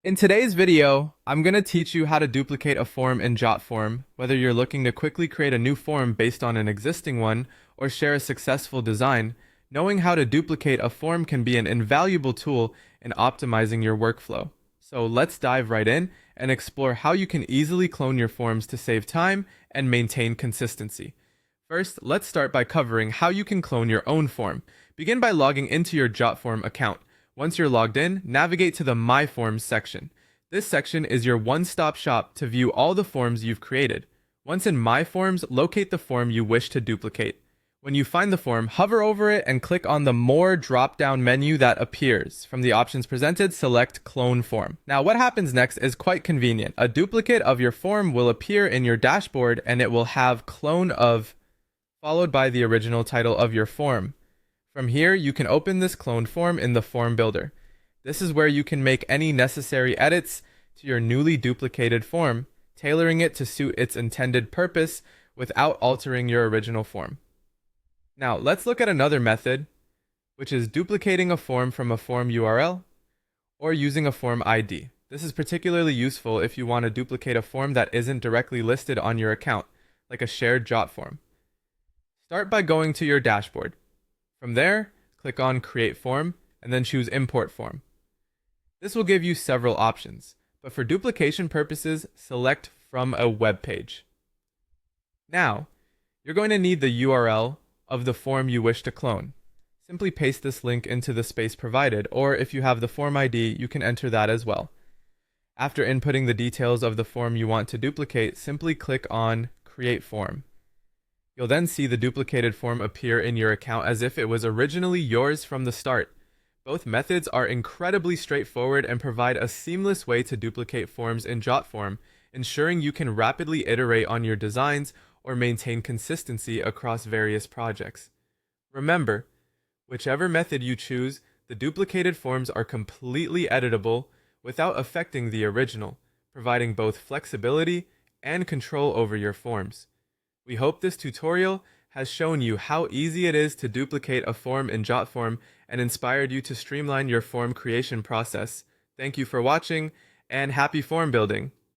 In today's video, I'm going to teach you how to duplicate a form in Jotform, whether you're looking to quickly create a new form based on an existing one or share a successful design. Knowing how to duplicate a form can be an invaluable tool in optimizing your workflow. So let's dive right in and explore how you can easily clone your forms to save time and maintain consistency. First, let's start by covering how you can clone your own form. Begin by logging into your Jotform account. Once you're logged in, navigate to the My Forms section. This section is your one-stop shop to view all the forms you've created. Once in My Forms, locate the form you wish to duplicate. When you find the form, hover over it and click on the More drop-down menu that appears. From the options presented, select Clone Form. Now, what happens next is quite convenient. A duplicate of your form will appear in your dashboard and it will have Clone of followed by the original title of your form. From here, you can open this cloned form in the Form Builder. This is where you can make any necessary edits to your newly duplicated form, tailoring it to suit its intended purpose without altering your original form. Now, let's look at another method, which is duplicating a form from a form URL or using a form ID. This is particularly useful if you want to duplicate a form that isn't directly listed on your account, like a shared Jotform. Start by going to your dashboard. From there, click on Create Form and then choose Import Form. This will give you several options, but for duplication purposes, select from a web page. Now, you're going to need the URL of the form you wish to clone. Simply paste this link into the space provided, or if you have the form ID, you can enter that as well. After inputting the details of the form you want to duplicate, simply click on Create Form. You'll then see the duplicated form appear in your account as if it was originally yours from the start. Both methods are incredibly straightforward and provide a seamless way to duplicate forms in Jotform, ensuring you can rapidly iterate on your designs or maintain consistency across various projects. Remember, whichever method you choose, the duplicated forms are completely editable without affecting the original, providing both flexibility and control over your forms. We hope this tutorial has shown you how easy it is to duplicate a form in Jotform and inspired you to streamline your form creation process. Thank you for watching, and happy form building!